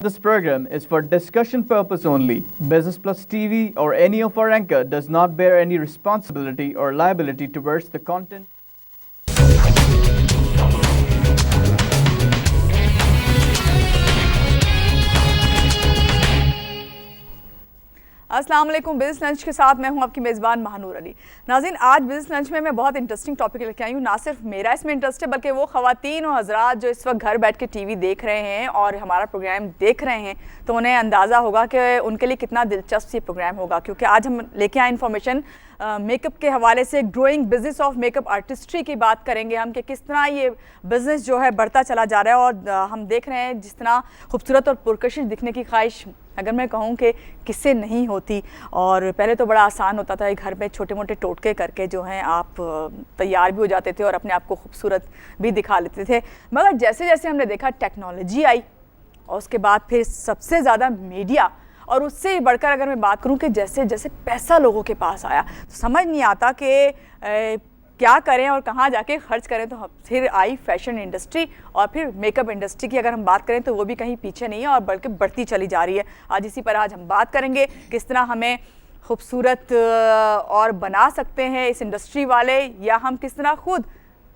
This program is for discussion purpose only. Business Plus TV or any of our anchor does not bear any responsibility or liability towards the content. अस्सलाम वालेकुम। Business lunch के साथ मैं हूं आपकी मेज़बान महानूर अली। नाज़रीन, आज बिज़नेस लंच में मैं बहुत इंटरेस्टिंग टॉपिक लेके आई हूं। ना सिर्फ मेरा इसमें इंटरेस्ट है बल्कि वो ख़वातीन और हज़रात जो इस वक्त घर बैठ के टीवी देख रहे हैं और हमारा प्रोग्राम देख रहे हैं, तो उन्हें अंदाज़ा होगा कि उनके लिए कितना दिलचस्प ये प्रोग्राम होगा। क्योंकि आज हम लेके आए इन्फॉर्मेशन मेकअप के हवाले से growing business of makeup artistry की बात करेंगे हम कि किस तरह ये बिज़नेस जो है बढ़ता चला जा रहा है। और हम देख रहे हैं जिस तरह खूबसूरत और पुरकशिश दिखने की ख्वाहिश अगर मैं कहूँ कि किससे नहीं होती। और पहले तो बड़ा आसान होता था, घर में छोटे मोटे टोटके करके जो हैं आप तैयार भी हो जाते थे और अपने आप को खूबसूरत भी दिखा लेते थे। मगर जैसे जैसे हमने देखा टेक्नोलॉजी आई और उसके बाद फिर सबसे ज़्यादा मीडिया, और उससे ही बढ़कर अगर मैं बात करूं कि जैसे जैसे पैसा लोगों के पास आया तो समझ नहीं आता कि क्या करें और कहाँ जाके खर्च करें। तो फिर आई फैशन इंडस्ट्री और फिर मेकअप इंडस्ट्री की अगर हम बात करें तो वो भी कहीं पीछे नहीं है और बल्कि बढ़ती चली जा रही है। आज इसी पर आज हम बात करेंगे किस तरह हमें खूबसूरत और बना सकते हैं इस इंडस्ट्री वाले, या हम किस तरह खुद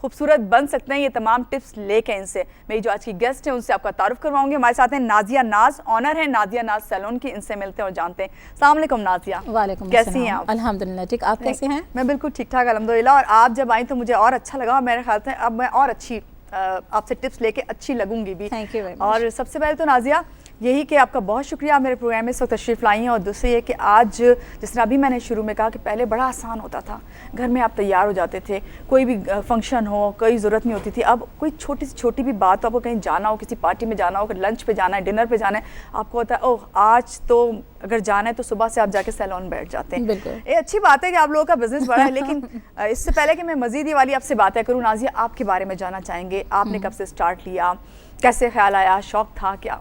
खूबसूरत बन सकते हैं। ये तमाम टिप्स लेके इनसे मेरी जो आज की गेस्ट हैं उनसे आपका तारुफ करवाऊंगी। हमारे साथ हैं नाजिया नाज, ऑनर है नाजिया नाज सैलून की। इनसे मिलते हैं और जानते हैं। अस्सलाम वालेकुम नाजिया। वालेकुम, कैसी हैं आप? अल्हम्दुलिल्लाह ठीक, आप कैसे हैं? मैं बिल्कुल ठीक ठाक अल्हम्दुलिल्लाह। और आप जब आई तो मुझे और अच्छा लगा और मेरे ख्याल से अब मैं और अच्छी आपसे टिप्स लेके अच्छी लगूंगी भी। Thank you very much. और सबसे पहले तो नाजिया यही कि आपका बहुत शुक्रिया मेरे प्रोग्राम में इस वक्त तशरीफ़ लाई हैं। और दूसरी ये कि आज जिस तरह अभी मैंने शुरू में कहा कि पहले बड़ा आसान होता था, घर में आप तैयार हो जाते थे, कोई भी फंक्शन हो कोई ज़रूरत नहीं होती थी। अब कोई छोटी से छोटी भी बात, आपको कहीं जाना हो, किसी पार्टी में जाना हो, लंच पे जाना है, डिनर पे जाना है, आपको होता है ओह आज तो अगर जाना है तो सुबह से आप जाके सैलून बैठ जाते हैं। ये अच्छी बात है कि आप लोगों का बिजनेस बड़ा है। लेकिन इससे पहले कि मैं मज़ीद ये वाली आपसे बातें करूँ नाजिया, आपके बारे में जानना चाहेंगे। आपने कब से स्टार्ट लिया, कैसे ख्याल आया, शौक़ था क्या?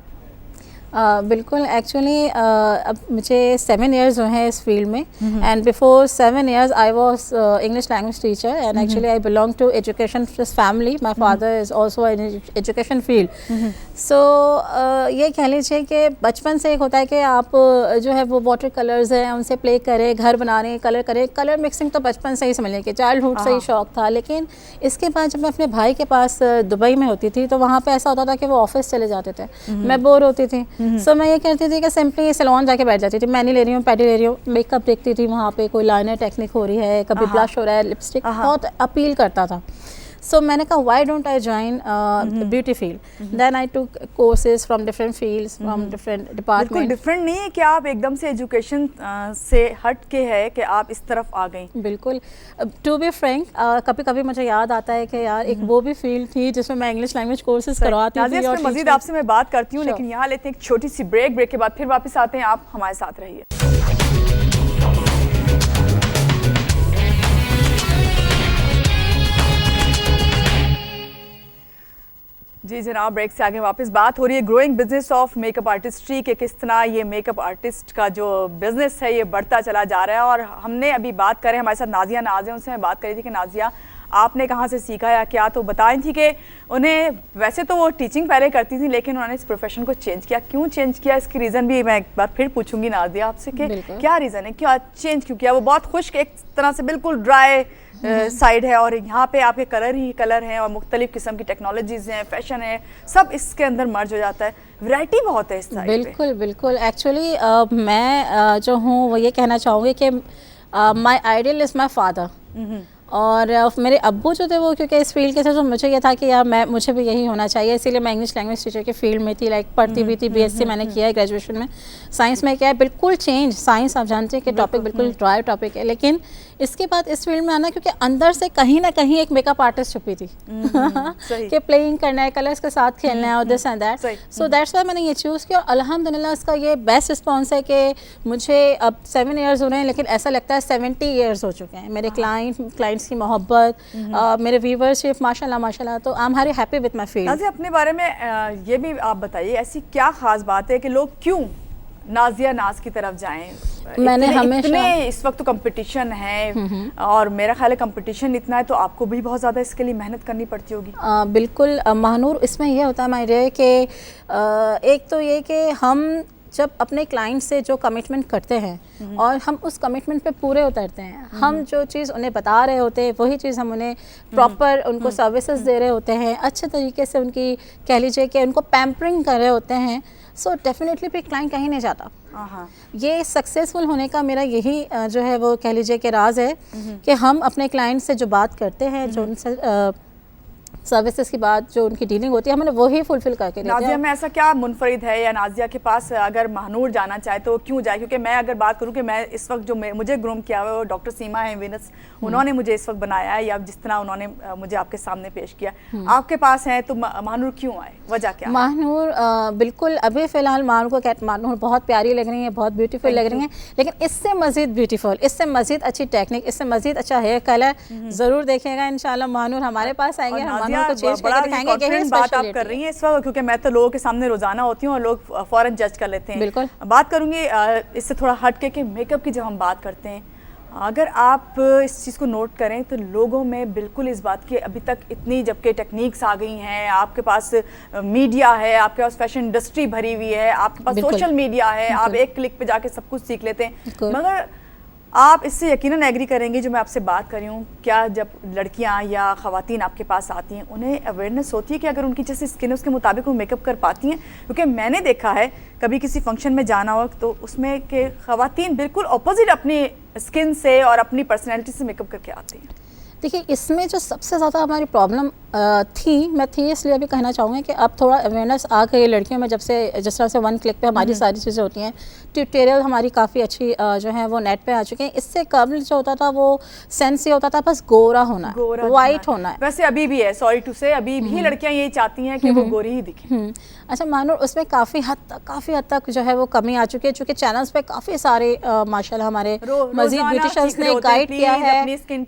बिल्कुल, एक्चुअली अब मुझे 7 इयर्स हुए हैं इस फील्ड में। And before 7 years I was English language teacher and actually I belong to education family. My father is also in education field. So ये कह लीजिए कि बचपन से एक होता है कि आप जो है वो वाटर कलर्स हैं उनसे प्ले करें, घर बनाने, कलर करें। कलर मिक्सिंग तो बचपन से ही समझ लें कि चाइल्डहुड से ही शौक़ था। लेकिन इसके बाद जब मैं अपने भाई के पास दुबई में होती थी तो वहाँ पर ऐसा होता था कि वो ऑफिस चले जाते थे, मैं बोर होती थी। सो मैं ये कहती थी कि सिंपली सैलून जाके बैठ जाती थी। मैनी ले रही हूँ, पैडी ले रही हूँ, मेकअप देखती थी वहाँ पे, कोई लाइनर टेक्निक हो रही है, कभी ब्लश हो रहा है, लिपस्टिक बहुत अपील करता था। सो मैंने कहा why don't I join beauty field. Then I took courses from different fields, from different department. बिल्कुल डिफरेंट नहीं है कि आप एकदम से एजुकेशन से हट के है कि आप इस तरफ आ गई। बिल्कुल, टू बी फ्रैंक कभी कभी मुझे याद आता है कि यार एक वो भी फील्ड थी जिसमें मैं इंग्लिश लैंग्वेज कोर्सेज करवाती थी। और मजीद आपसे मैं बात करती हूँ, लेकिन यहाँ लेते हैं एक छोटी सी ब्रेक के बाद फिर वापस आते हैं। आप हमारे साथ रहिए। जी जनाब, ब्रेक से आगे वापस बात हो रही है growing business of makeup artistry के, किस तरह ये मेकअप आर्टिस्ट का जो बिज़नेस है ये बढ़ता चला जा रहा है। और हमने अभी बात करें, हमारे साथ नाजिया नाज है, उनसे मैं बात करी थी कि नाजिया आपने कहाँ से सीखा या क्या। तो बताई थी कि उन्हें वैसे तो वो टीचिंग पहले करती थी लेकिन उन्होंने इस प्रोफेशन को चेंज किया। क्यों चेंज किया, इसकी रीज़न भी मैं एक बार फिर पूछूंगी नाजिया आपसे कि क्या रीज़न है, क्या चेंज क्यों किया। वो बहुत खुश्क एक तरह से बिल्कुल ड्राई साइड है और यहाँ पे आपके कलर ही कलर हैं और मुख्तलिफ किस्म की टेक्नोलॉजीज़ हैं, फैशन है, सब इसके अंदर मर्ज हो जाता है। वैरायटी बहुत है इस साइड पे। बिल्कुल बिल्कुल। एक्चुअली मैं जो हूँ वो ये कहना चाहूँगी कि माई आइडियल इज़ माई फादर। और मेरे अब्बू जो थे वो क्योंकि इस फील्ड के थे तो मुझे ये था कि यार मुझे भी यही होना चाहिए। इसीलिए मैं इंग्लिश लैंग्वेज टीचर की फील्ड में थी, लाइक पढ़ती भी थी। बीएससी मैंने किया है, ग्रेजुएशन में साइंस में किया है। बिल्कुल चेंज, साइंस आप जानते हैं कि टॉपिक बिल्कुल ड्राई टॉपिक है। लेकिन इसके बाद इस फील्ड में आना क्योंकि अंदर से कहीं ना कहीं एक मेकअप आर्टिस्ट छुपी थी कि प्लेइंग करना है, कलर्स के साथ खेलना है और this and that. So that's why मैंने ये चूज़ किया। और अल्हम्दुलिल्लाह इसका ये बेस्ट रिस्पॉन्स है कि मुझे अब 7 इयर्स हो रहे हैं लेकिन ऐसा लगता है 70 इयर्स हो चुके हैं। मेरे क्लाइंट्स की मोहब्बत, मेरे व्यूवरशिप माशाल्लाह माशाल्लाह। तो I am very happy with my field. अपने बारे में ये भी आप बताइए, ऐसी क्या खास बात है कि लोग क्यों नाजिया नाज की तरफ जाएं, मैंने हमेशा इतने इस वक्त तो कंपटीशन है और मेरा ख्याल है कंपटीशन इतना है तो आपको भी बहुत ज़्यादा इसके लिए मेहनत करनी पड़ती होगी। बिल्कुल महानूर, इसमें यह होता है मायरे कि एक तो ये कि हम जब अपने क्लाइंट से जो कमिटमेंट करते हैं और हम उस कमिटमेंट पे पूरे उतरते हैं, हम जो चीज़ उन्हें बता रहे होते हैं वही चीज़ हम उन्हें प्रॉपर उनको सर्विसेज दे रहे होते हैं, अच्छे तरीके से उनकी कह लीजिए कि उनको पैम्परिंग कर रहे होते हैं, सो डेफिनेटली फिर क्लाइंट कहीं नहीं जाता। ये सक्सेसफुल होने का मेरा यही जो है वो कह लीजिए कि राज है कि हम अपने क्लाइंट से जो बात करते हैं, जो उनसे सर्विसेज की बात, जो उनकी डीलिंग होती है, हमने वही फुलफिल करके देते हैं। नाजिया में ऐसा क्या मुनफरिद है या नाजिया के पास अगर महानूर जाना चाहे तो क्यों जाए? क्योंकि मैं अगर बात करूं कि मैं इस वक्त जो मुझे ग्रूम किया हुआ है वो डॉक्टर सीमा है विनस, उन्होंने मुझे इस वक्त बनाया है, या जिस तरह उन्होंने मुझे आपके सामने पेश किया, आपके पास है तो महानूर क्यों आए, वजह क्या? महानूर बिल्कुल अभी फ़िलहाल महानूर बहुत प्यारी लग रही है, बहुत ब्यूटीफुल लग रही हैं, लेकिन इससे मज़ीद ब्यूटीफुल, इससे मज़ीद अच्छी टेक्निक, इससे मज़ीद अच्छा हेयर कलर ज़रूर देखेगा इंशाल्लाह। महानूर हमारे पास आएंगे, हम को चेंज करके दिखाएंगे कि ये बात आप कर रही हैं इस वक्त, क्योंकि मैं तो लोगों के सामने रोजाना होती हूँ और लोग फौरन जज कर लेते हैं। बिल्कुल बात करूंगी इससे थोड़ा हट के कि मेकअप की जब हम बात करते हैं, अगर आप इस चीज़ को नोट करें तो लोगों में बिल्कुल इस बात की अभी तक इतनी, जबकि टेक्निक्स आ गई हैं, आपके पास मीडिया है, आपके पास फैशन इंडस्ट्री भरी हुई है, आपके पास सोशल मीडिया है, आप एक क्लिक पे जाके सब कुछ सीख लेते हैं, मगर आप इससे यकीनन एग्री करेंगे जो मैं आपसे बात कर रही हूँ, क्या जब लड़कियाँ या ख़वातीन आपके पास आती हैं उन्हें अवेयरनेस होती है कि अगर उनकी जैसे स्किन है उसके मुताबिक वो मेकअप कर पाती हैं? क्योंकि मैंने देखा है कभी किसी फंक्शन में जाना हो तो उसमें के ख़वातीन बिल्कुल अपोजिट अपनी स्किन से और अपनी पर्सनैलिटी से मेकअप करके आती हैं। देखिए, इसमें जो सबसे ज़्यादा हमारी प्रॉब्लम थी इसलिए अभी कहना चाहूँगी कि अब थोड़ा अवेयरनेस आ गई है लड़कियों में, जब से जिस तरह से वन क्लिक पे हमारी सारी चीज़ें होती हैं, ट्यूटोरियल हमारी काफ़ी अच्छी जो है वो नेट पे आ चुके हैं। इससे कबल जो होता था वो सेंस ये होता था बस गोरा होना, वाइट होना है। वैसे अभी भी है, सॉरी टू से, अभी भी लड़कियाँ यही चाहती हैं कि वो गोरी ही दिखें। अच्छा मानो, उसमें काफ़ी हद तक जो है वो कमी आ चुकी है, चूँकि चैनल्स पे काफ़ी सारे माशाल्लाह हमारे मजीद ब्यूटिशियंस ने गाइड किया है कि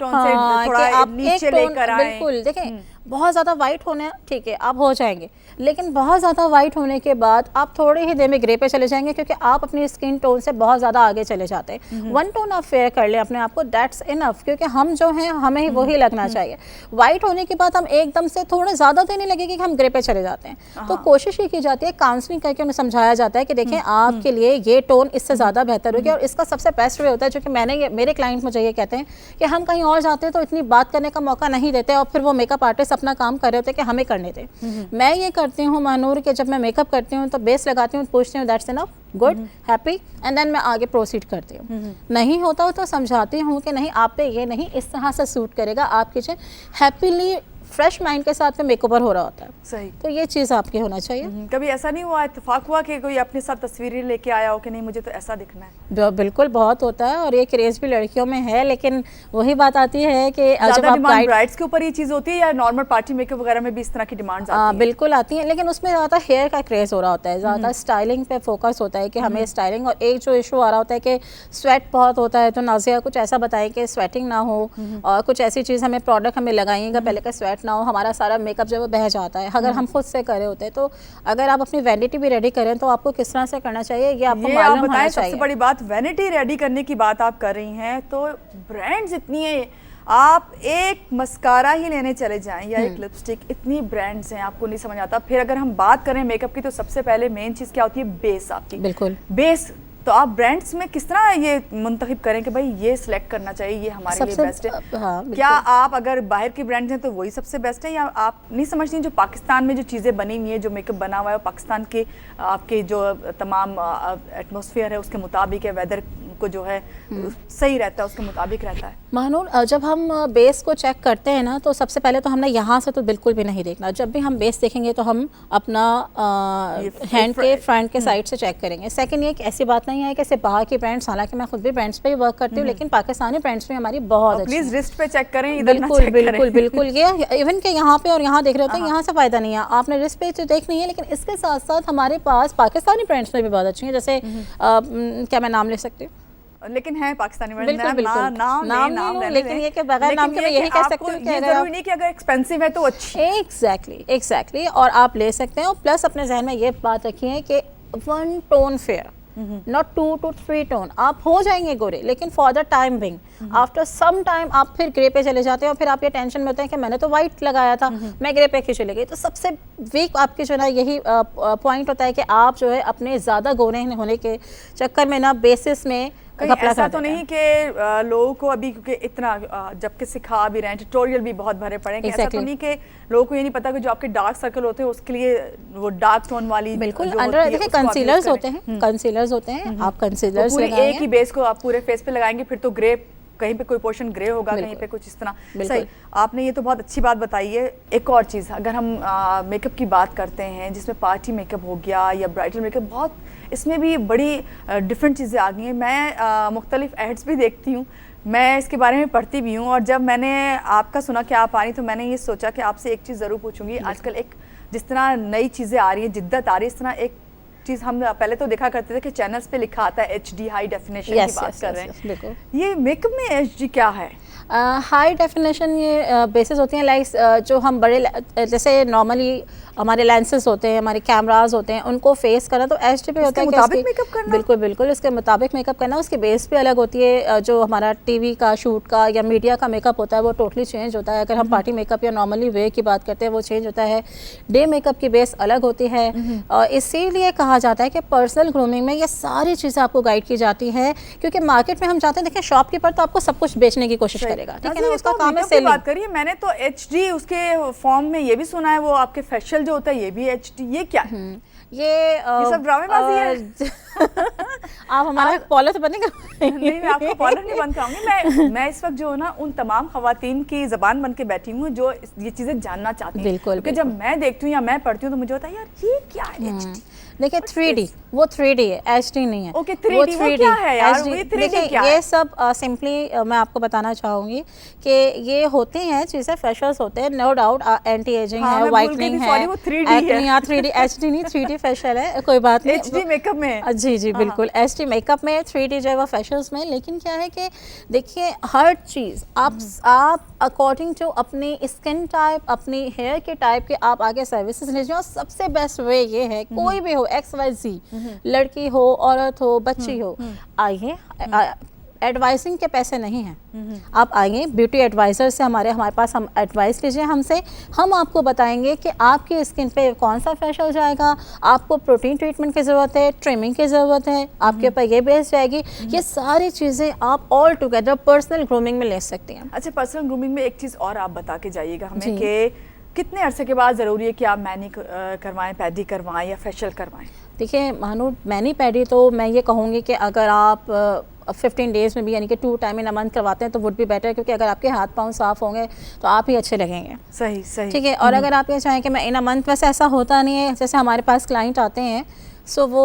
आप एक टोन, बिल्कुल देखें, बहुत ज़्यादा वाइट होने ठीक है आप हो जाएंगे, लेकिन बहुत ज़्यादा वाइट होने के बाद आप थोड़े ही देर में ग्रे पे चले जाएंगे, क्योंकि आप अपनी स्किन टोन से बहुत ज़्यादा आगे चले जाते हैं। वन टोन आप फेयर कर लें अपने आप को, दैट्स इनफ, क्योंकि हम जो हैं हमें ही वही लगना चाहिए। वाइट होने के बाद हम एकदम से थोड़े ज़्यादा देर नहीं लगेगी कि हम ग्रे पे चले जाते हैं, तो कोशिश ये की जाती है, काउंसलिंग करके उन्हें समझाया जाता है कि देखें आपके लिए ये टोन इससे ज़्यादा बेहतर होगी। और इसका सबसे बेस्ट वे होता है, जो कि मेरे क्लाइंट मुझे ये कहते हैं कि हम कहीं और जाते हैं तो इतनी बात करने का मौका नहीं देते और फिर वो मेकअप आर्टिस्ट अपना काम कर रहे होते कि हमें करने दे। मैं ये करती हूँ मानूर के, जब मैं मेकअप करती हूँ तो बेस लगाती हूँ, पूछती हूँ that's enough, good, happy, and then मैं आगे प्रोसीड करती हूँ। नहीं होता हो तो समझाती हूँ कि नहीं आप पे ये नहीं इस तरह से सूट करेगा, आप कीजिए। हैप्पीली फ्रेश माइंड के साथ में मेकओवर हो रहा होता है। सही। तो ये चीज़ आपकी होना चाहिए। कभी ऐसा नहीं हुआ, इत्तेफाक हुआ कि कोई अपने साथ तस्वीरें लेके आया हो कि नहीं मुझे तो ऐसा दिखना है? बिल्कुल बहुत होता है, और ये क्रेज भी लड़कियों में है, लेकिन वही बात आती है कि जब आप ब्राइड्स के ऊपर ये चीज़ होती है या नॉर्मल पार्टी मेकअप वगैरह में भी इस तरह की डिमांड्स आती हैं? बिल्कुल आती हैं, लेकिन उसमें ज़्यादा हेयर का क्रेज हो रहा होता है, ज़्यादा स्टाइलिंग पे फोकस होता है कि हमें स्टाइलिंग। और एक जो इशू आ रहा होता है कि स्वेट बहुत होता है, तो नाज़िया कुछ ऐसा बताएं कि स्वेटिंग ना हो, और कुछ ऐसी चीज़ हमें प्रोडक्ट हमें लगाइएगा पहले का स्वेट ना हो, हमारा सारा मेकअप जब वो बह जाता है। अगर हम खुद से करे होते हैं, तो अगर आप अपनी वैनिटी भी रेडी करें तो आपको किस तरह से करना चाहिए ये आपको मालूम होना चाहिए। सबसे बड़ी बात, वैनिटी रेडी करने की बात आप कर रही हैं, तो ब्रांड्स इतनी है, आप एक मस्कारा ही लेने चले जाएं या एक लिपस्टिक, इतनी ब्रांड्स हैं आपको नहीं समझ आता। फिर अगर हम बात करें मेकअप की, तो सबसे पहले मेन चीज़ क्या होती है? बेस आपकी। बिल्कुल बेस। तो आप ब्रांड्स में किस तरह ये मुंतखब करें कि भाई ये सिलेक्ट करना चाहिए, ये हमारे लिए बेस्ट है? हाँ, क्या आप अगर बाहर की ब्रांड्स हैं तो वही सबसे बेस्ट है, या आप नहीं समझती जो पाकिस्तान में जो चीज़ें बनी हुई है, जो मेकअप बना हुआ है, पाकिस्तान के आपके जो तमाम एटमॉस्फेयर है उसके मुताबिक है, वेदर को जो है सही रहता है, उसके मुताबिक रहता है? महानूर, जब हम बेस को चेक करते हैं ना, तो सबसे पहले तो हमने यहाँ से तो बिल्कुल भी नहीं देखना। जब भी हम बेस देखेंगे तो हम अपना हैंड के फ्रंट के साइड से चेक करेंगे। सेकंड, ये ऐसी बात नहीं है कि सिर्फ बाहर की ब्रांड्स, हालांकि मैं खुद भी ब्रांड्स पे ही वर्क करती हूँ, लेकिन पाकिस्तानी ब्रांड्स भी हमारी बहुत अच्छी। प्लीज रिस्ट पे चेक करें, बिल्कुल बिल्कुल बिल्कुल। ये इवन के यहाँ पे और यहाँ देख रहे होते हैं, यहाँ से फायदा नहीं है, आपने रिस्ट पे तो देखनी है, लेकिन इसके साथ साथ हमारे पास पाकिस्तानी ब्रांड्स में भी बहुत अच्छी हैं। जैसे क्या मैं नाम ले सकती हूँ? लेकिन है पाकिस्तानी बिल्कुल बिल्कुल नाम लेकिन ये कि बगैर नाम के मैं यही कह सकती हूँ कि जरूरी नहीं कि अगर एक्सपेंसिव है तो अच्छी। एग्जैक्टली और आप ले सकते हैं। और प्लस अपने जहन में ये बात रखिए कि one tone fair not 2 to 3 tone. आप हो जाएंगे गोरे, लेकिन for the time being, after some time आप फिर ग्रे पे चले जाते हैं और फिर आप ये टेंशन में होते हैं कि मैंने तो वाइट लगाया था, मैं ग्रे पे क्यों चली गई। तो सबसे वीक आपकी जो है ना यही पॉइंट होता है कि आप जो है अपने ज़्यादा गोरे होने के चक्कर में ना बेसिस में ऐसा तो नहीं कि लोगों को अभी, क्योंकि इतना जबकि सिखा भी रहे हैं, ट्यूटोरियल भी बहुत भरे पड़े हैं, ऐसा तो नहीं कि लोगों को ये नहीं पता कि जो आपके डार्क सर्कल होते हैं उसके लिए वो डार्क टोन वाली बिल्कुल अंडर देखिए कंसीलर्स होते हैं, कंसीलर्स होते हैं, आप कंसीलर्स पूरी एक ही बेस को आप पूरे फेस पे लगाएंगे, फिर तो ग्रे कहीं पे कोई पोर्शन ग्रे होगा, कहीं पे कुछ इस तरह। सही, आपने ये तो बहुत अच्छी बात बताई है। एक और चीज़, अगर हम मेकअप की बात करते हैं जिसमें पार्टी मेकअप हो गया या ब्राइडल मेकअप, बहुत इसमें भी बड़ी डिफरेंट चीज़ें आ गई हैं। मैं मुख्तलिफ एड्स भी देखती हूँ, मैं इसके बारे में पढ़ती भी हूँ, और जब मैंने आपका सुना कि आप आ रही तो मैंने ये सोचा कि आपसे एक चीज़ ज़रूर पूछूंगी। आजकल एक जिस तरह नई चीज़ें आ रही हैं, जिद्दत आ रही है, इस तरह एक चीज़ हम पहले तो देखा करते थे कि चैनल्स पे लिखा आता है HD हाई डेफिनेशन की बात कर रहे हैं। ये मेकअप में HD क्या है? हाई डेफिनेशन ये बेसिस होती हैं, लाइक जो हम बड़े जैसे नॉर्मली हमारे लेंसेज होते हैं, हमारे कैमराज होते हैं, उनको फेस करना तो HD पे होता है। मुताबिक मेकअप करना? बिल्कुल बिल्कुल, इसके मुताबिक मेकअप करना। उसकी बेस भी अलग होती है। जो हमारा TV का शूट का या मीडिया का मेकअप होता है वो टोटली चेंज होता है। अगर हम पार्टी मेकअप या नॉर्मली वे की बात करते हैं वो चेंज होता है। डे मेकअप की बेस अलग होती है। इसीलिए कहा जाता है कि पर्सनल ग्रूमिंग में ये सारी चीज़ें आपको गाइड की जाती है, क्योंकि मार्केट में हम चाहते हैं, देखिए शॉपकीपर तो आपको सब कुछ बेचने की कोशिश करेगा, ठीक है ना, उसका काम है सेलिंग। बात करिए, मैंने तो HD उसके फॉर्म में ये भी सुना है, वो आपके फेशियल जो होता है ये भी HD, ये क्या है? ये सब ड्रामेबाजी है। आप हमारा कॉलर तो बनेगा? नहीं, मैं आपको कॉलर नहीं बन पाऊंगी। मैं इस वक्त जो है ना उन तमाम खवातीन की ज़बान बन के बैठी हूँ जो ये चीज़ें जानना चाहती हैं। बिल्कुल, क्योंकि जब मैं देखती हूँ या मैं पढ़ती हूँ तो मुझे होता है यार ये क्या है HD? देखिए 3D, वो 3D है, HD नहीं है। ओके, 3D वो क्या है यार? ये 3D क्या है? ये सब सिंपली मैं आपको बताना चाहूँगी कि ये होते हैं चीज़ें, फेशियल्स होते हैं, नो डाउट, एंटी एजिंग है, वाइटनिंग है, वो 3D है। 3D HD नहीं, 3D फेशियल है, कोई बात नहीं। HD मेकअप में? जी जी बिल्कुल, HD मेकअप में, 3D जो है वो फेशियल्स में। लेकिन क्या है कि देखिए हर चीज़ आप अकॉर्डिंग टू अपनी स्किन टाइप, अपनी हेयर के टाइप के आप आगे सर्विसेज ले जाओ। सबसे बेस्ट वे ये है, कोई भी हो XYZ, लड़की हो, औरत हो, बच्ची हो, आइए। एडवाइसिंग के पैसे नहीं हैं, आप आइए ब्यूटी एडवाइज़र से हमारे पास, हम एडवाइस लीजिए हमसे, हम आपको बताएंगे कि आपकी स्किन पे कौन सा फेशियल जाएगा, आपको प्रोटीन ट्रीटमेंट की ज़रूरत है, ट्रिमिंग की ज़रूरत है, आपके ऊपर ये बेस जाएगी। ये सारी चीज़ें आप ऑल टुगेदर पर्सनल ग्रूमिंग में ले सकती हैं। अच्छा, पर्सनल ग्रूमिंग में एक चीज़ और आप बता के जाइएगा हमें कि कितने अरसे के बाद ज़रूरी है कि आप मैनी करवाएं, पैडी करवाएं या फेशियल करवाएं? देखिए मानो मैनी पैडी तो मैं ये कहूँगी कि अगर आप 15 डेज़ में भी, यानी कि 2 टाइम इन अ मंथ करवाते हैं तो वुड भी बेटर, क्योंकि अगर आपके हाथ पाँव साफ़ होंगे तो आप ही अच्छे लगेंगे। सही सही, ठीक है। और अगर आप ये चाहें कि मैं इन अ मंथ, वैसे ऐसा होता नहीं है, जैसे हमारे पास क्लाइंट आते हैं सो वो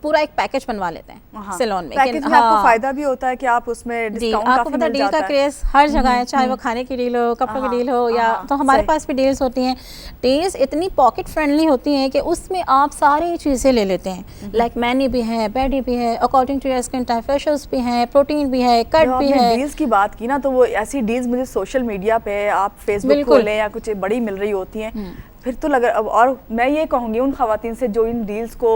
पूरा एक पैकेज बनवा लेते हैं सैलून में। पैकेज में आपको फायदा भी होता है कि आप उसमें डिस्काउंट आपको पता, डील का क्रेज हर जगह है, चाहे वो खाने की डील हो, कपड़ों की डील हो, या तो हमारे पास भी डील्स होती हैं। डील्स इतनी पॉकेट फ्रेंडली होती हैं कि उसमें आप सारी चीज़ें ले लेते हैं, लाइक मैनी भी है, पैडी भी है, according to your skin type, facials भी हैं, प्रोटीन भी है, कट भी है। डील्स की बात की ना, तो वो ऐसी डील्स मुझे सोशल मीडिया पे आप फेसबुक खोलें या कुछ बड़ी मिल रही होती हैं, फिर तो लग। और मैं ये कहूँगी उन खवातीन से जो इन डील्स को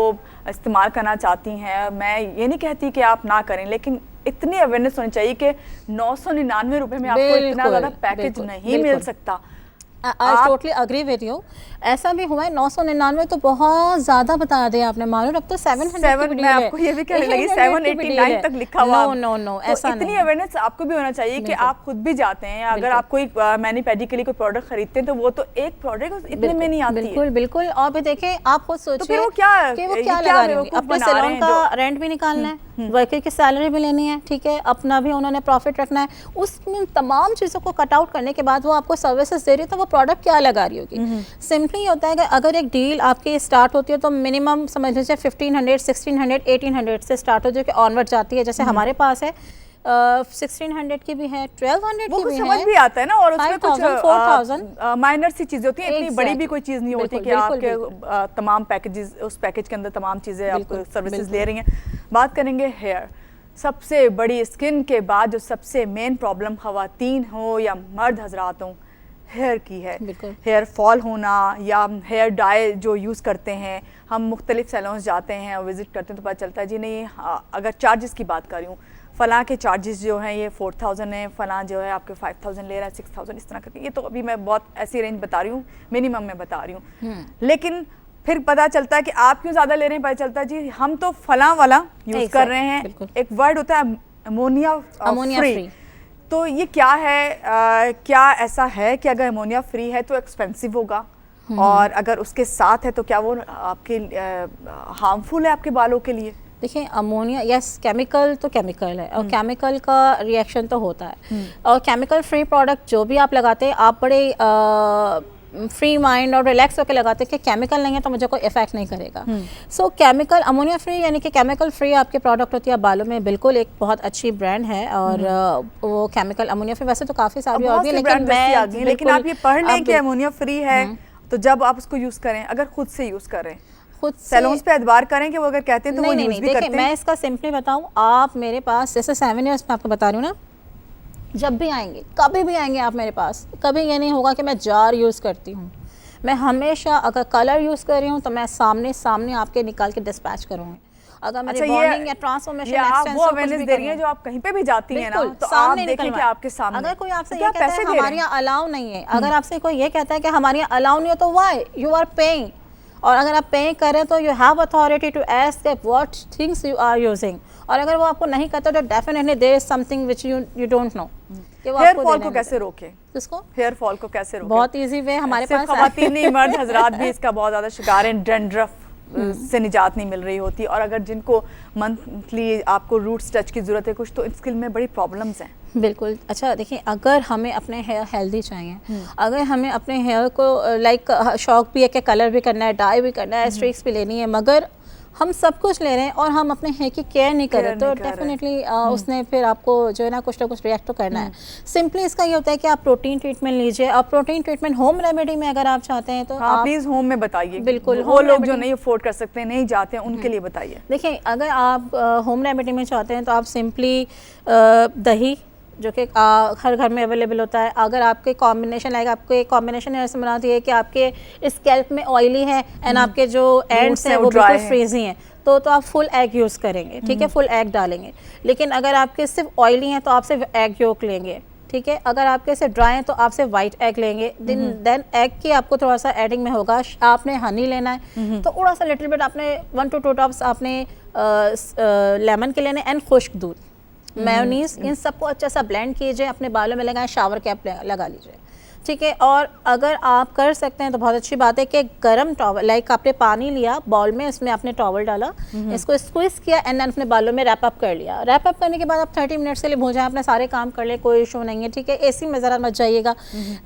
इस्तेमाल करना चाहती हैं, मैं ये नहीं कहती कि आप ना करें, लेकिन इतनी अवेयरनेस होनी चाहिए कि 999 रुपये में आपको इतना ज़्यादा पैकेज नहीं मिल सकता। I totally agree with you. ऐसा भी हुआ है, 999 तो बहुत ज़्यादा बता दिया आपने, मालूम अब तो 700 की मैं आपको ये भी कहने लगी 789 तक लिखा हुआ। नो ऐसा नहीं। इतनी अवेयरनेस आपको भी होना चाहिए कि आप खुद भी जाते हैं, अगर आप कोई मैनी पैडी के लिए कोई प्रोडक्ट खरीदते हैं तो वो तो एक प्रोडक्ट इतने में नहीं आती है। बिल्कुल बिल्कुल। और भी देखें, आप खुद सोचिए तो वो क्या लगा रहे हैं, अपने सैलून का रेंट भी निकालना है, वर्कर की सैलरी भी लेनी है, ठीक है, अपना भी उन्होंने प्रॉफिट रखना है, उसमें तमाम चीज़ों को कट आउट करने के बाद वो आपको सर्विसेज दे रही है, तो वो प्रोडक्ट क्या लगा रही होगी। सिंपली होता है कि अगर एक डील आपकी स्टार्ट होती है तो मिनिमम समझ लीजिए 1500, 1600, 1800 से स्टार्ट हो, जो कि ऑनवर्ड जाती है। जैसे हमारे पास है 1600 की भी है, 1200 की भी है, समझ भी आता है ना, और उसमें कुछ 4000 माइनर सी चीजें होती हैं, इतनी बड़ी भी कोई चीज नहीं होती कि आपके तमाम पैकेजेस, उस पैकेज के अंदर तमाम चीजें आप सर्विसेज ले रही हैं। बात करेंगे हेयर, सबसे बड़ी स्किन के बाद जो सबसे मेन प्रॉब्लम खवातीन हो या मर्द हजरात हो, हेयर की है। बिल्कुल। हेयर फॉल होना या हेयर डाई जो यूज़ करते हैं, हम मुख्तलिफ सैलून्स जाते हैं और विज़िट करते हैं तो पता चलता है जी नहीं, अगर चार्जेस की बात कर रही हूँ, फ़लाँ के चार्जेस जो हैं ये 4000 है, फ़लाँ जो है आपके 5000 ले रहा है, 6000 इस तरह करके। ये तो अभी मैं बहुत ऐसी रेंज बता रही हूँ, मिनिमम में बता रही हूँ। लेकिन फिर पता चलता है कि आप क्यों ज़्यादा ले रहे हैं, पता चलता है जी हम तो फ़लाँ वाला यूज़ कर रहे हैं। एक वर्ड होता है अमोनिया फ्री, तो ये क्या है? क्या ऐसा है कि अगर अमोनिया फ्री है तो एक्सपेंसिव होगा, और अगर उसके साथ है तो क्या वो आपके हार्मफुल है आपके बालों के लिए? देखिए, अमोनिया यस, केमिकल तो केमिकल है और केमिकल का रिएक्शन तो होता है, और केमिकल फ्री प्रोडक्ट जो भी आप लगाते हैं आप बड़े फ्री माइंड और रिलैक्स होकर लगाते हैं कि केमिकल नहीं है तो मुझे कोई इफेक्ट नहीं करेगा। सो केमिकल अमोनिया फ्री यानी कि केमिकल फ्री आपके प्रोडक्ट होती है बालों में, बिल्कुल एक बहुत अच्छी ब्रांड है। और वो केमिकल अमोनिया फ्री वैसे तो काफ़ी सारी और भी है, लेकिन आप ये पढ़ लें कि अमोनिया फ्री है तो जब आप उसको यूज़ करें, अगर खुद से यूज़ करें, खुद सैलून्स पे एतबार करें कि वो अगर कहते हैं तो वो यूज़ भी करते हैं। मैं इसका सिंपली बताऊँ, आप मेरे पास जैसे 7 ईयर्स में आपको बता रही हूँ ना, जब भी आएंगे, कभी भी आएंगे आप मेरे पास, कभी ये नहीं होगा कि मैं जार यूज़ करती हूँ। मैं हमेशा अगर कलर यूज़ कर रही हूँ तो मैं सामने आपके निकाल के डिस्पैच करूँगी। अगर मेरी बॉन्डिंग या ट्रांसफॉर्मेशन एक्सटेंशन वो अवेयरनेस दे रही है जो आप कहीं पे भी जाती हैं ना, तो आप देखें कि आपके सामने। अगर कोई आपसे ये कहता है हमारे यहाँ अलाउ नहीं है, अगर आपसे कोई ये कहता है कि हमारे यहाँ अलाउ नहीं है, तो व्हाई यू आर पेइंग, और अगर आप पे करें तो you have authority to ask what things you are using, और अगर वो आपको नहीं कहता तो definitely there is something which you don't know. Hair fall को कैसे रोके? किसको? हेयर फॉल को कैसे रोके? बहुत इजी वे हमारे पास। खवातीन नहीं, मर्द हजरात भी इसका बहुत ज़्यादा शिकार हैं, डैंड्रफ से निजात नहीं मिल रही होती, और अगर जिनको मंथली आपको रूट्स टच की ज़रूरत है कुछ, तो स्किन में बड़ी प्रॉब्लम्स हैं। बिल्कुल। अच्छा देखिए, अगर हमें अपने हेयर हेल्दी चाहिए, अगर हमें अपने हेयर को लाइक शौक भी है कि कलर भी करना है, डाई भी करना है, स्ट्रिक्स भी लेनी है, मगर हम सब कुछ ले रहे हैं और हम अपने हेयर की केयर नहीं कर रहे, तो डेफिनेटली उसने फिर आपको जो है ना कुछ रिएक्ट तो करना है। सिंपली इसका ये होता है कि आप प्रोटीन ट्रीटमेंट लीजिए, और प्रोटीन ट्रीटमेंट होम रेमेडी में अगर आप चाहते हैं तो आप प्लीज़ होम में बताइए। बिल्कुल, वो लोग जो नहीं अफोर्ड कर सकते, नहीं जाते हैं, उनके लिए बताइए। देखिए, अगर आप होम रेमेडी में चाहते हैं तो आप सिंपली दही, जो कि हर घर में अवेलेबल होता है, अगर आपके कॉम्बिनेशन लाइक आपको एक कॉम्बिनेशन ऐसे बनाती है कि आपके स्कैल्प में ऑयली है एंड आपके जो एंड्स हैं वो बिल्कुल फ्रीजी हैं, तो आप फुल एग यूज़ करेंगे, ठीक है, फुल एग डालेंगे। लेकिन अगर आपके सिर्फ ऑयली हैं तो आप सिर्फ एग योक लेंगे, ठीक है। अगर आपके से ड्राई हैं तो आप सिर्फ वाइट एग लेंगे। देन एग की आपको थोड़ा सा एडिंग में होगा, आपने हनी लेना है तो थोड़ा सा लिटिल बिट आपने 1 to 2 ड्रॉप्स आपने लेमन के लेने, एंड खुश्क दूध, मेयोनीज, इन सबको अच्छा सा ब्लेंड कीजिए, अपने बालों में लगाएं, शावर कैप लगा लीजिए, ठीक है। और अगर आप कर सकते हैं तो बहुत अच्छी बात है कि गर्म टॉवल, लाइक आपने पानी लिया बाउल में, इसमें आपने टॉवल डाला, इसको स्क्वीज किया एंड देन अपने बालों में रैप अप कर लिया। रैप अप करने के बाद आप 30 मिनट्स के लिए भूल जाएं, अपने सारे काम कर ले, कोई इशू नहीं है, ठीक है। एसी में ज़रा मत जाइएगा।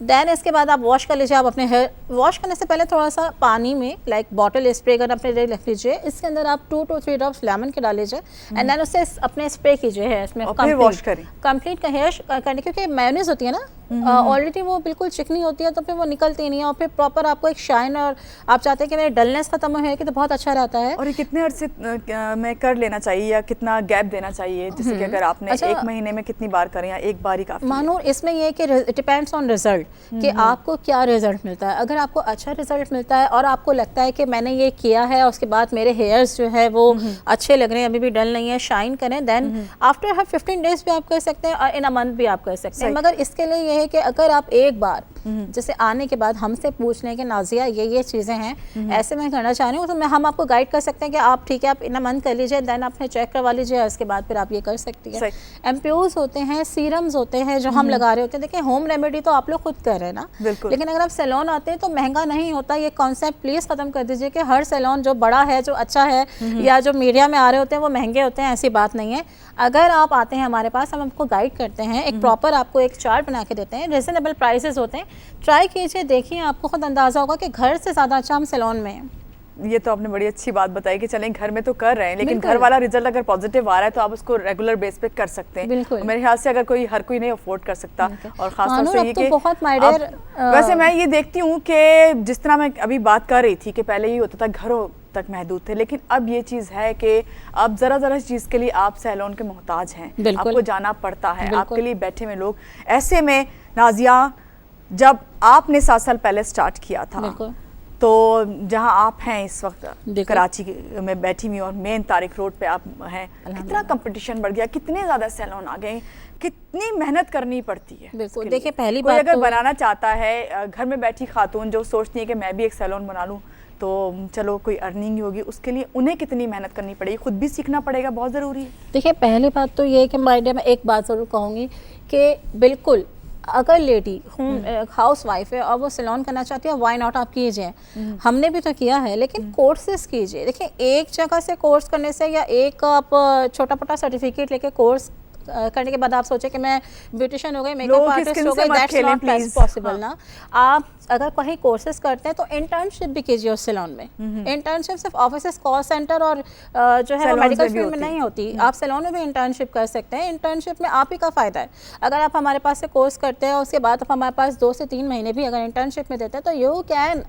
देन इसके बाद आप वॉश कर लीजिए। आप अपने हेयर वॉश करने से पहले थोड़ा सा पानी में लाइक बॉटल स्प्रे कर अपने लिए रख लीजिए, इसके अंदर आप 2 to 3 ड्रॉप्स लेमन के डाल लीजिए एंड देन उससे अपने स्प्रे कीजिए हेयर में, कंप्लीट का हेयर करने, क्योंकि मेयोनीज होती है ना ऑलरेडी वो बिल्कुल चिकनी होती है, तो फिर वो निकलती नहीं है, और फिर प्रॉपर आपको एक शाइन, और आप चाहते हैं कि मेरे डलनेस खत्म हो, हेयर की, तो बहुत अच्छा रहता है। और ये कितने अरसे में कर लेना चाहिए या कितना गैप देना चाहिए? जैसे कि अगर आपने 1 महीने में कितनी बार करें या एक बार ही काफी? मानो इसमें ये है कि डिपेंड्स ऑन रिजल्ट कि आपको क्या रिजल्ट मिलता है। अगर आपको अच्छा रिजल्ट मिलता है और आपको लगता है कि मैंने ये किया है, उसके बाद मेरे हेयर्स जो है वो अच्छे लग रहे हैं, अभी भी डल नहीं है, शाइन करें, देन आफ्टर 15 डेज भी आप कर सकते हैं और इन अ मंथ भी आप कर सकते हैं। मगर इसके लिए ये है कि अगर आप एक बार जैसे आने के बाद हमसे पूछ लें कि नाजिया ये चीज़ें हैं, ऐसे मैं करना चाह रही हूँ, तो हम आपको गाइड कर सकते हैं कि आप ठीक है, आप इन अ मंथ कर लीजिए, देन आपने चेक करवा लीजिए, उसके बाद फिर आप ये कर सकती हैं। एम्प्यूज होते हैं, सीरम्स होते हैं जो हम लगा रहे होते हैं। देखिए, होम रेमेडी तो आप लोग खुद कर रहे हैं ना, लेकिन अगर आप सैलून आते हैं तो महंगा नहीं होता। ये कॉन्सेप्ट प्लीज़ ख़त्म कर दीजिए कि हर सैलून जो बड़ा है, जो अच्छा है, या जो मीडिया में आ रहे होते हैं वो महंगे होते हैं, ऐसी बात नहीं है। अगर आप आते हैं हमारे पास, हम आपको गाइड करते हैं, एक प्रॉपर आपको एक चार्ट बना के देते हैं, रिजनेबल प्राइसेस होते हैं, ट्राई कीजिए, देखिए, आपको खुद अंदाज़ा होगा कि घर से ज़्यादा अच्छा हम सैलून में हैं। ये तो आपने बड़ी अच्छी बात बताई कि चलें घर में तो कर रहे हैं, लेकिन घर वाला रिजल्ट अगर पॉजिटिव आ रहा है तो आप उसको रेगुलर बेस पे कर सकते हैं। बिल्कुल। मेरे ख्याल से अगर हर कोई नहीं अफोर्ड कर सकता, और खासतौर से ये कि बहुत माइडर, वैसे मैं ये देखती हूँ कि जिस तरह मैं अभी बात कर रही थी कि पहले ये होता था घरों तक महदूद थे, लेकिन अब ये चीज़ है कि अब ज़रा चीज़ के लिए आप सैलून के मोहताज हैं, आपको जाना पड़ता है, आपके लिए बैठे हुए लोग। ऐसे में नाजिया, जब आपने 7 साल पहले स्टार्ट किया था, बिल्कुल। तो जहां आप हैं इस वक्त बिल्कुल। कराची में बैठी हुई और मेन तारिक रोड पे आप हैं, कितना कंपटीशन बढ़ गया, कितने ज़्यादा सैलून आ गए, कितनी मेहनत करनी पड़ती है। बिल्कुल। देखिए पहली कोई बात अगर तो बनाना चाहता है, घर में बैठी खातून जो सोचती है कि मैं भी एक सैलून बना लूँ तो चलो कोई अर्निंग होगी, उसके लिए उन्हें कितनी मेहनत करनी पड़ेगी, खुद भी सीखना पड़ेगा, बहुत ज़रूरी है। देखिए पहली बात तो ये है कि माय डियर, मैं एक बात ज़रूर कहूँगी कि बिल्कुल अगर लेडी हाउस वाइफ है और वो सैलून करना चाहती है, व्हाई नॉट, आप कीजिए। हमने भी तो किया है, लेकिन कोर्सेज कीजिए। देखिए एक जगह से कोर्स करने से या एक आप छोटा मोटा सर्टिफिकेट लेके कोर्स करने के बाद आप सोचे कि मैं ब्यूटिशियन हो गई, मेकअप आर्टिस्ट हो गई, दैट्स नॉट पॉसिबल ना। आप अगर कहीं कोर्सेज करते हैं तो इंटर्नशिप भी कीजिए उस सैलून में। इंटर्नशिप सिर्फ ऑफिस, कॉल सेंटर और जो है मेडिकल फील्ड में नहीं होती, आप सैलून में भी इंटर्नशिप कर सकते हैं। इंटर्नशिप में आप ही का फ़ायदा है। अगर आप हमारे पास से कोर्स करते हैं, उसके बाद आप हमारे पास 2 से 3 महीने भी अगर इंटर्नशिप में देते हैं तो यू कैन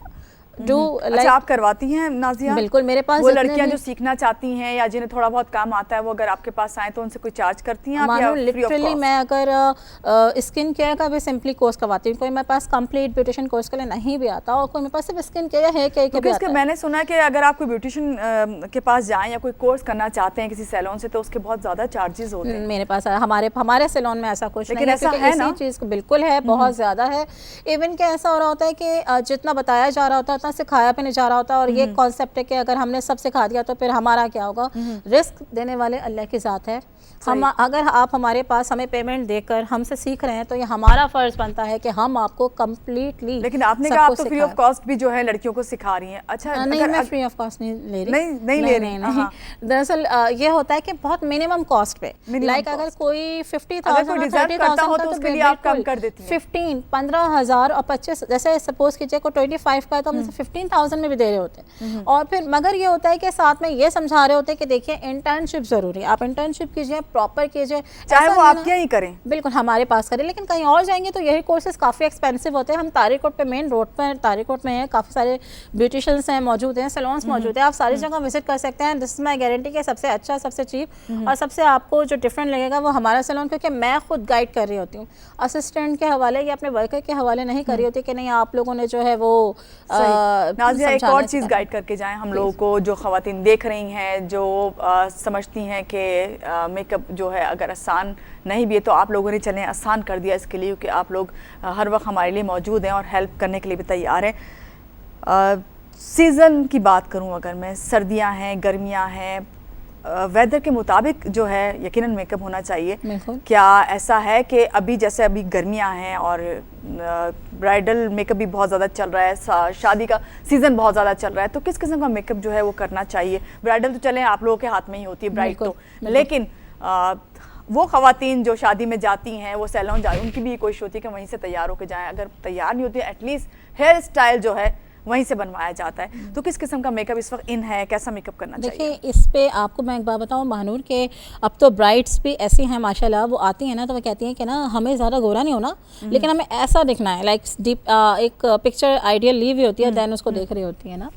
डू। अच्छा, आप करवाती हैं नाज़िया? बिल्कुल, मेरे पास वो लड़कियां जो सीखना चाहती हैं या जिन्हें थोड़ा बहुत काम आता है, वो अगर आपके पास आए तो उनसे कोई चार्ज करती हैं आप या फ्री ऑफ लिटरली कॉस्ट? मैं अगर स्किन केयर का भी सिंपली कोर्स करवाती हूँ, कोई मेरे पास कंप्लीट ब्यूटिशियन कोर्स के लिए नहीं भी आता और कोई मेरे पास सिर्फ स्किन केयर या हेयर केयर के भी आता है। मैंने सुना है कि अगर आप कोई ब्यूटिशियन के पास जाएं या कोई कोर्स करना चाहते हैं किसी सैलून से तो उसके बहुत ज़्यादा चार्जेस होते हैं। मेरे पास हमारे सैलून में ऐसा कुछ लेकिन नहीं ऐसा है, है क्योंकि ना? इसी चीज़ को बिल्कुल है, बहुत ज़्यादा है। इवन कि ऐसा हो रहा होता है कि जितना बताया जा रहा होता है उतना सिखाया भी नहीं जा रहा होता है। और ये कॉन्सेप्ट है कि अगर हमने सब सिखा दिया तो फिर हमारा क्या होगा। रिस्क देने वाले अल्लाह की ज़ात है। हम अगर आप हमारे पास हमें पेमेंट देकर हमसे सीख रहे हैं तो ये हमारा फर्ज बनता है कि हम आपको कम्प्लीटली। लेकिन आपने कहा आप तो फ्री ऑफ कॉस्ट भी जो है लड़कियों को सिखा रही हैं। अच्छा, नहीं, मैं फ्री ऑफ कॉस्ट नहीं ले रही। नहीं ले रही। दरअसल ये होता है कि बहुत मिनिमम कॉस्ट पे, लाइक अगर कोई 50,000 और 30,000 तो उसके लिए आप कम कर देती हैं। 15, 15,000 और 25, जैसे सपोज कीजिए को 25 का है तो हम 15,000 में भी दे रहे होते हैं। और फिर मगर ये होता है कि साथ में ये समझा रहे होते हैं कि देखिए इंटर्नशिप जरूरी है, आप इंटर्नशिप कीजिए, प्रॉपर कीजिए, चाहे वो आप क्या ही करें, बिल्कुल हमारे पास करें। लेकिन कहीं और जाएंगे तो यही कोर्सेज काफ़ी एक्सपेंसिव होते हैं। हम तारिक रोड पे, मेन रोड पर तारिक रोड में है, काफ़ी सारे ब्यूटिशियंस हैं मौजूद हैं, सैलून्स मौजूद हैं, आप सारी जगह विजिट कर सकते हैं। दिस इज माई गारंटी कि सबसे अच्छा, सबसे चीप और सबसे आपको जो डिफरेंट लगेगा वो हमारा सैलून, क्योंकि मैं खुद गाइड कर रही होती हूँ, असिस्टेंट के हवाले या अपने वर्कर के हवाले नहीं कर रही होती कि नहीं आप लोगों ने जो है वो। नाज़िया, एक और चीज़ गाइड करके जाएं हम लोगों को, जो ख़वातीन देख रही हैं, जो समझती हैं कि मेकअप जो है अगर आसान नहीं भी है तो आप लोगों ने चलें आसान कर दिया इसके लिए, क्योंकि आप लोग हर वक्त हमारे लिए मौजूद हैं और हेल्प करने के लिए भी तैयार हैं। सीज़न की बात करूं, अगर मैं, सर्दियां हैं, गर्मियां हैं, वेदर के मुताबिक जो है यकीनन मेकअप होना चाहिए। क्या ऐसा है कि अभी जैसे अभी गर्मियां हैं और ब्राइडल मेकअप भी बहुत ज़्यादा चल रहा है, शादी का सीज़न बहुत ज़्यादा चल रहा है, तो किस किस्म का मेकअप जो है वो करना चाहिए? ब्राइडल तो चलें आप लोगों के हाथ में ही होती है ब्राइड तो, लेकिन वो ख़वातीन जो शादी में जाती हैं, वो सैलून जाती हैं, उनकी भी कोशिश होती है कि वहीं से तैयार होकर जाएं। अगर तैयार नहीं होती है, एटलीस्ट हेयर स्टाइल जो है वहीं से बनवाया जाता है। तो किस किस्म का मेकअप इस वक्त इन है, कैसा मेकअप करना चाहिए? देखिए इस पे आपको मैं एक बात बताऊँ महानूर के, अब तो ब्राइड्स भी ऐसी हैं माशाल्लाह, वो आती हैं ना तो वो कहती हैं कि ना हमें ज़्यादा गोरा नहीं होना, लेकिन हमें ऐसा दिखना है, लाइक डीप एक पिक्चर आइडियल ली हुई होती है, देन उसको देख रही होती है ना।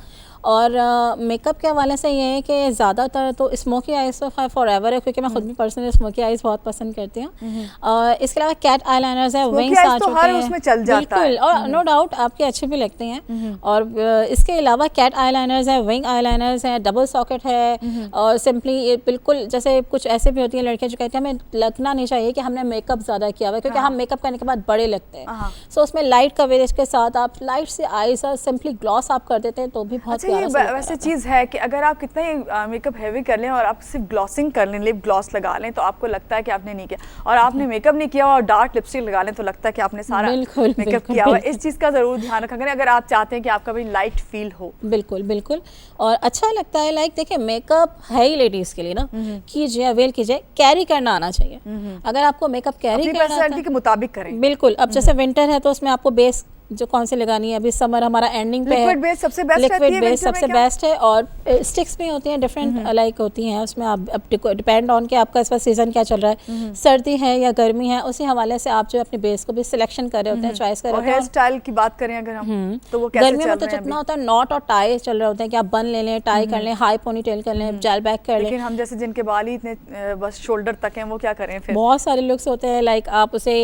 और मेकअप के हवाले से ये है कि ज़्यादातर तो स्मोकी आइज़ तो फॉर एवर है, क्योंकि मैं खुद भी पर्सनली स्मोकी आइज़ बहुत पसंद करती हूँ। और इसके अलावा कैट आई लाइनर्स है, विंग्स आ चुके हैं, उसमें चल जाता बिल्कुल, और नो डाउट आपके अच्छे भी लगते हैं। और इसके अलावा कैट आई लाइनर्स है, विंग आई लाइनर्स हैं, डबल सॉकेट है, और सिंपली बिल्कुल जैसे कुछ ऐसे भी होती हैं लड़कियाँ जो कहती हैं हमें लगना नहीं चाहिए कि हमने मेकअप ज़्यादा किया हुआ है, क्योंकि हम मेकअप करने के बाद बड़े लगते हैं। सो उसमें लाइट कवरेज के साथ आप लाइट से आईज और सिंपली ग्लॉस आप कर देते हैं तो भी बहुत वैसे चीज़ है कि अगर आप कितना ही मेकअप हैवी कर लें और आप सिर्फ ग्लॉसिंग कर लें, लिप ग्लॉस लगा लें, तो आपको लगता है कि आपने नहीं किया, और आपने मेकअप नहीं किया और डार्क लिपस्टिक लगा लें तो लगता है कि आपने सारा मेकअप किया हुआ है। इस चीज़ का ज़रूर ध्यान रखा करें अगर आप चाहते हैं कि आपका भी लाइट फील हो। बिल्कुल बिल्कुल, और अच्छा लगता है। लाइक देखिए मेकअप है ही लेडीज़ के लिए ना, कीजिए, अवेल कीजिए, कैरी करना आना चाहिए। अगर आपको मेकअप कैरी करना पर्सनैलिटी के मुताबिक करें, बिल्कुल। अब जैसे विंटर है तो उसमें आपको बेस जो कौन सी लगानी है। अभी समर हमारा एंडिंग पे है, लिक्विड बेस सबसे बेस्ट रहती है, लिक्विड बेस सबसे बेस्ट है, और स्टिक्स भी होती हैं डिफरेंट लाइक होती हैं, उसमें आप डिपेंड ऑन के आपका इस वक्त सीजन क्या चल रहा है, सर्दी है या गर्मी है, उसी हवाले से आप जो अपने बेस को भी सिलेक्शन कर रहे होते हैं, चॉइस कर रहे होते हैं। हेयर स्टाइल की बात करें अगर हम, तो वो कैसे गर्मियों में तो जितना होता है नॉट और टाई चल रहे होते हैं कि आप बन ले लें, टाई कर लें, हाई पोनी टेल कर लें, जेल बैक कर लें। लेकिन हम जैसे जिनके बाल ही इतने बस शोल्डर तक हैं, वो क्या करें फिर? बहुत सारे लुक्स होते हैं, लाइक आप उसे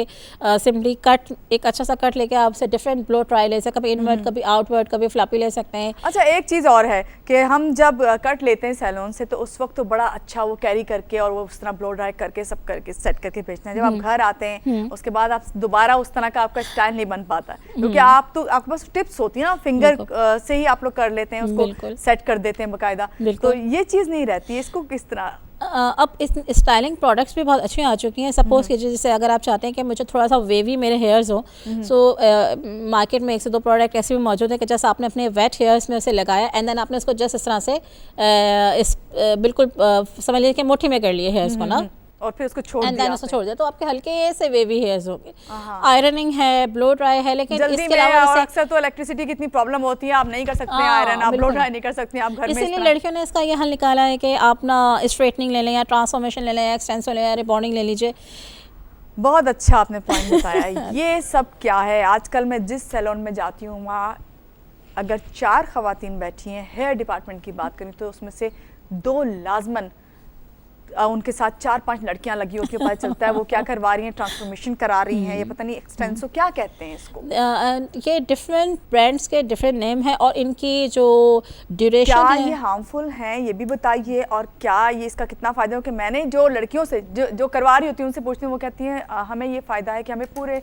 सिंपली कट, एक अच्छा सा कट लेके आप उसे डिफरेंट ब्लो ट्राई ले सकते हैं, कभी इनवर्ट, कभी आउटवर्ट, कभी फ्लॉपी ले सकते हैं। अच्छा, एक चीज़ और है कि हम जब कट लेते हैं सैलून से, तो उस वक्त तो बड़ा अच्छा वो कैरी करके और वो उस तरह ब्लो ड्राई करके सब करके सेट करके भेजते हैं। जब आप घर आते हैं उसके बाद आप दोबारा उस तरह का आपका स्टाइल नहीं बन पाता है, क्योंकि आपके पास टिप्स होती है ना, फिंगर से ही आप लोग कर लेते हैं, उसको सेट कर देते हैं बाकायदा, तो ये चीज़ नहीं रहती है। इसको किस तरह अब इस स्टाइलिंग प्रोडक्ट्स भी बहुत अच्छी आ चुकी हैं। सपोज कीजिए जैसे अगर आप चाहते हैं कि मुझे थोड़ा सा वेवी मेरे हेयर्स हो, सो मार्केट में 1 से 2 प्रोडक्ट ऐसे भी मौजूद है कि जैसे आपने अपने वेट हेयर्स में उसे लगाया एंड देन आपने उसको जस्ट इस तरह से बिल्कुल समझ लीजिए कि मुट्ठी में कर लिए हेयर्स को ना, और फिर उसको छोड़ दिया, उसको छोड़ दिया, तो आपके हल्के से वेवी हेयर्स होंगे। आयरनिंग है, ब्लो ड्राई है, लेकिन इसके अलावा अक्सर तो इलेक्ट्रिसिटी की इतनी प्रॉब्लम होती है, आप नहीं कर सकते आयरन, आप ब्लो ड्राई नहीं कर सकते आप घर में। इसीलिए लड़कियों ने इसका ये हल निकाला है कि आप ना स्ट्रेटनिंग ले लें या ट्रांसफॉर्मेशन ले लें या एक्सटेंसो ले लें या रिबॉन्डिंग ले लीजिए। बहुत अच्छा आपने पॉइंट बताया। ये सब क्या है, आजकल मैं जिस सैलून में जाती हूँ वहाँ अगर 4 खवातीन बैठी हैं, हेयर डिपार्टमेंट की बात करें तो उसमें से 2 लाजमन उनके साथ 4-5 लड़कियां लगी होती है, पता चलता है वो क्या करवा रही हैं, ट्रांसफॉर्मेशन करा रही हैं, ये पता नहीं एक्सटेंसो क्या कहते हैं इसको। ये डिफरेंट ब्रांड्स के डिफरेंट नेम है और इनकी जो ड्यूरेशन क्या है, ये हार्मफुल हैं ये भी बताइए, और क्या ये इसका कितना फ़ायदा हो। कि मैंने जो लड़कियों से जो करवा रही होती हैं उनसे पूछती हूँ, वो कहती हैं हमें ये फ़ायदा है कि हमें पूरे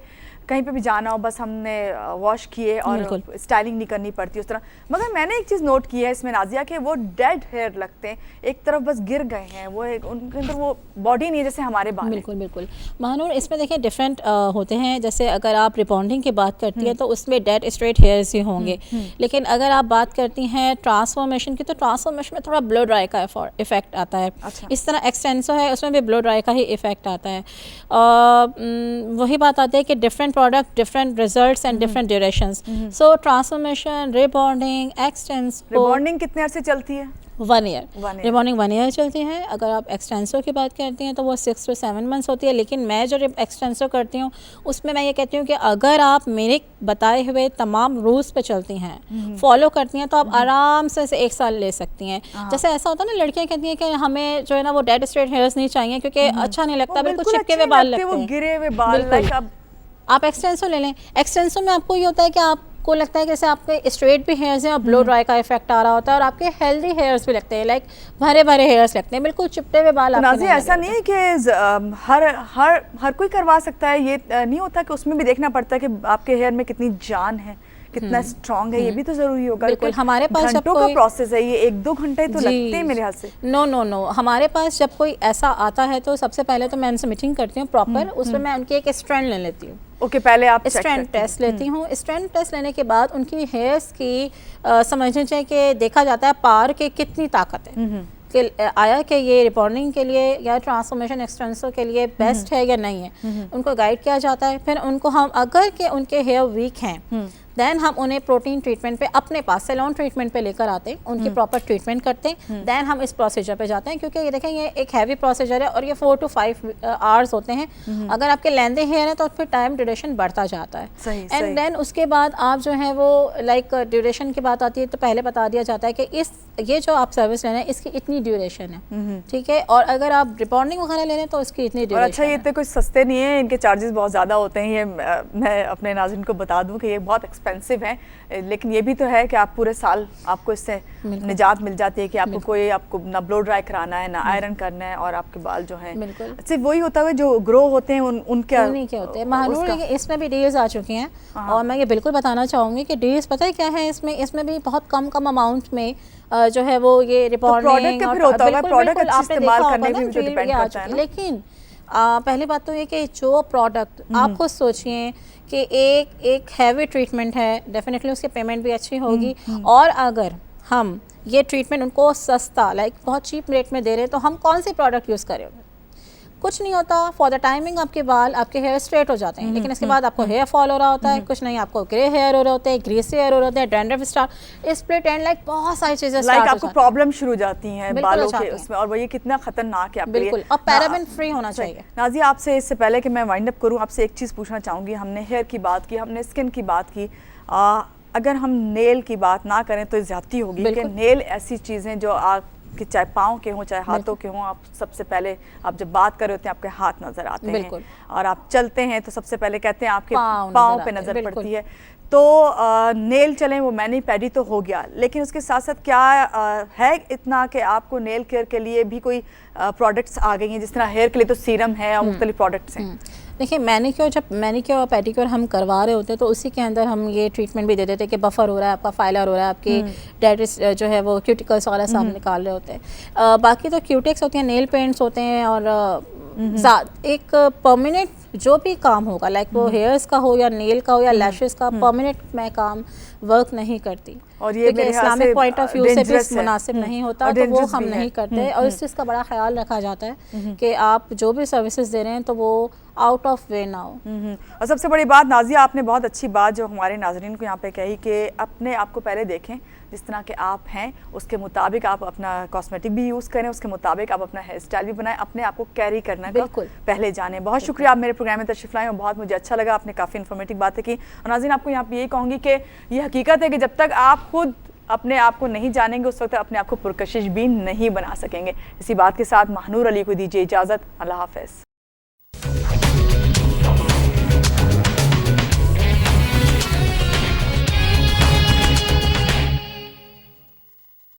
कहीं पे भी जाना हो बस हमने वॉश किए और स्टाइलिंग नहीं करनी पड़ती उस तरह। मगर मैंने एक चीज़ नोट की है इसमें नाजिया कि वो डेड हेयर लगते हैं, एक तरफ बस गिर गए हैं, वो उनके अंदर वो बॉडी नहीं है जैसे हमारे बाल। बिल्कुल बिल्कुल महानूर, इसमें देखिए डिफरेंट होते हैं। जैसे अगर आप रिबॉन्डिंग की बात करती हैं तो उसमें डेड स्ट्रेट हेयर्स ही होंगे, लेकिन अगर आप बात करती हैं ट्रांसफॉर्मेशन की तो ट्रांसफॉर्मेशन में थोड़ा ब्लो ड्राई का इफेक्ट आता है। अच्छा। इस तरह एक्सटेंसो है उसमें भी ब्लो ड्राई का ही इफेक्ट आता है। वही बात आती है कि different product, different results and different durations. So transformation, rebonding, Xtenso. Rebonding कितने अर्से चलती है? 1 ईयर। रिबॉन्डिंग 1 ईयर चलती है। अगर आप एक्सटेंसो की बात करती हैं तो वो 6 to 7 मंथ्स होती है, लेकिन मैं जो एक्सटेंसो करती हूँ उसमें मैं ये कहती हूँ कि अगर आप मेरे बताए हुए तमाम रूल्स पे चलती हैं, फॉलो करती हैं, तो आप आराम से 1 साल ले सकती हैं। जैसे ऐसा होता है ना, लड़कियाँ कहती हैं कि हमें जो है ना वो डेड स्ट्रेट हेयर्स नहीं चाहिए क्योंकि अच्छा नहीं लगता, बिल्कुल चिपके हुए बाल लगते हैं, गिरे हुए बाल। आप एक्सटेंसो ले लें। एक्सटेंसो में आपको ये होता है कि आपको लगता है कि जैसे आपके स्ट्रेट भी हेयर्स हैं और ब्लो ड्राई का इफेक्ट आ रहा होता है, और आपके हेल्दी हेयर्स भी लगते हैं, लाइक भरे भरे हेयर्स लगते हैं, बिल्कुल चिपटे हुए बाल। ऐसा नहीं है कि हर कोई करवा सकता है, ये नहीं होता कि उसमें भी देखना पड़ता है कि आपके हेयर में कितनी जान है, कितना स्ट्रॉन्ग है, ये भी तो जरूरी होगा। बिल्कुल, हमारे पास घंटों का प्रोसेस है ये, 1-2 घंटे तो लगते हैं मेरे ख्याल से। नो, हमारे पास जब कोई ऐसा आता है तो सबसे पहले तो मैं उनसे मीटिंग करती हूँ प्रॉपर, उसमें मैं उनकी एक स्ट्रैंड ले लेती हूँ। ओके, पहले आप स्ट्रैंड टेस्ट लेती हूँ। स्ट्रैंड टेस्ट लेने के बाद उनकी हेयर्स की समझनी चाहिए कि देखा जाता है पार के कितनी ताकत है, कि आया कि ये रिबॉन्डिंग के लिए या ट्रांसफॉर्मेशन एक्सटेंसो के लिए बेस्ट है या नहीं है, उनको गाइड किया जाता है। फिर उनको हम अगर के उनके हेयर वीक हैं देन हम उन्हें प्रोटीन ट्रीटमेंट पे अपने पास सैलून ट्रीटमेंट पे लेकर आते हैं, उनकी प्रॉपर ट्रीटमेंट करते हैं, देन हम इस प्रोसीजर पे जाते हैं, क्योंकि ये देखें ये एक हैवी प्रोसीजर है और ये 4 to 5 आवर्स होते हैं। अगर आपके लेंदे हेयर हैं तो फिर टाइम ड्यूरेशन बढ़ता जाता है, एंड देन उसके बाद आप जो है वो लाइक ड्यूरेशन की बात आती है तो पहले बता दिया जाता है कि ये जो आप सर्विस ले रहे हैं इसकी इतनी ड्यूरेशन है, ठीक है, और अगर आप रिबॉन्डिंग वगैरह ले रहे हैं तो इसकी इतनी ड्यूरेशन। अच्छा, ये इतने कुछ सस्ते नहीं है, इनके चार्जेस बहुत ज़्यादा होते हैं, ये मैं अपने नाज़रीन को बता दूं कि ये बहुत एक्सपेंसिव है, लेकिन ये भी तो है कि आप पूरे साल आपको इससे निजात मिल जाती है कि आपको ना ब्लो ड्राई कराना है, ना आयरन करना है, और आपके बाल जो हैं सिर्फ वही होता है जो ग्रो होते हैं उनके होते हैं। महानूर, इसमें भी डील्स आ चुकी हैं और मैं ये बिल्कुल बताना चाहूँगी कि डील्स पता है क्या है इसमें भी बहुत कम अमाउंट में जो है वो ये रिबॉन्डिंग लेकिन पहली बात तो ये कि जो प्रोडक्ट आप खुद सोचिए कि एक हैवी ट्रीटमेंट है, डेफिनेटली उसकी पेमेंट भी अच्छी होगी, और अगर हम ये ट्रीटमेंट उनको सस्ता लाइक बहुत चीप रेट में दे रहे हैं तो हम कौन से प्रोडक्ट यूज़ करेंगे, कुछ नहीं होता, फॉर द टाइमिंग आपके बाल, आपके हेयर स्ट्रेट हो जाते हैं, लेकिन इसके बाद आपको हेयर फॉल हो रहा होता है, कुछ नहीं, आपको ग्रे हेयर हो रहे होते हैं, ग्रीसी हेयर हो रहे होते हैं, dandruff start, split and like बहुत सारी चीजें लाइक आपको प्रॉब्लम शुरू हो जाती हैं बालों के अच्छा उसमें, और वो ये कितना खतरनाक है आपके लिए। बिल्कुल, और पैराबेन फ्री होना चाहिए। नाज़ी, आपसे इससे पहले कि मैं वाइंड अप करूं, आपसे एक चीज़ पूछना चाहूँगी। हमने हेयर की बात की, हमने स्किन की बात की, अगर हम नेल की बात ना करें तो ज़्यादती होगी, कि नेल ऐसी चीज़ें जो कि चाहे पाँव के हों चाहे हाथों के हों, आप सबसे पहले आप जब बात कर रहे होते हैं आपके हाथ नज़र आते हैं, और आप चलते हैं तो सबसे पहले कहते हैं आपके पाँव पे नज़र पड़ती है। तो नेल चलें, वो मैनी पैडी तो हो गया, लेकिन उसके साथ साथ क्या है इतना कि आपको नेल केयर के लिए भी कोई प्रोडक्ट्स आ गई हैं, जिस तरह हेयर के लिए तो सीरम है और मुख्तलिफ प्रोडक्ट्स हैं। देखिए, मैनिक्योर जब मैनिक्योर और पेडिक्योर हम करवा रहे होते हैं तो उसी के अंदर हम ये ट्रीटमेंट भी दे देते हैं कि बफर हो रहा है, आपका फाइलर हो रहा है, आपकी डेटिस जो है वो क्यूटिकल्स वाला सब निकाल रहे होते हैं। बाकी तो क्यूटेक्स होती हैं, नेल पेंट्स होते हैं, और एक परमानेंट जो भी काम होगा, लाइक वो हेयर्स का हो या नेल का हो या लैशेस का, परमानेंट मैं काम वर्क नहीं करती, और ये इस्लामिक पॉइंट ऑफ व्यू से भी मुनासिब नहीं होता, तो वो हम नहीं करते। और इस चीज़ का बड़ा ख्याल रखा जाता है कि आप जो भी सर्विसेज दे रहे हैं तो वो आउट ऑफ वे ना हो। और सबसे बड़ी बात नाज़िया, आपने बहुत अच्छी बात जो हमारे नाज़रीन को यहाँ पे कही कि अपने आप को पहले देखें जिस तरह के आप हैं, उसके मुताबिक आप अपना कॉस्मेटिक भी यूज़ करें, उसके मुताबिक आप अपना हेयर स्टाइल भी बनाएं, अपने आप को कैरी करना का पहले जाने। बहुत शुक्रिया, आप मेरे प्रोग्राम में तशरीफ़ लाए और बहुत मुझे अच्छा लगा, आपने काफ़ी इन्फॉर्मेटिव बातें की। और नाज़रीन, आपको यहाँ पे यही कहूँगी कि ये हकीकत है कि जब तक आप खुद अपने आप को नहीं जानेंगे उस वक्त अपने आप को पुरकशिश भी नहीं बना सकेंगे। इसी बात के साथ महानूर अली को दीजिए इजाज़त। अल्लाह हाफ़िज़।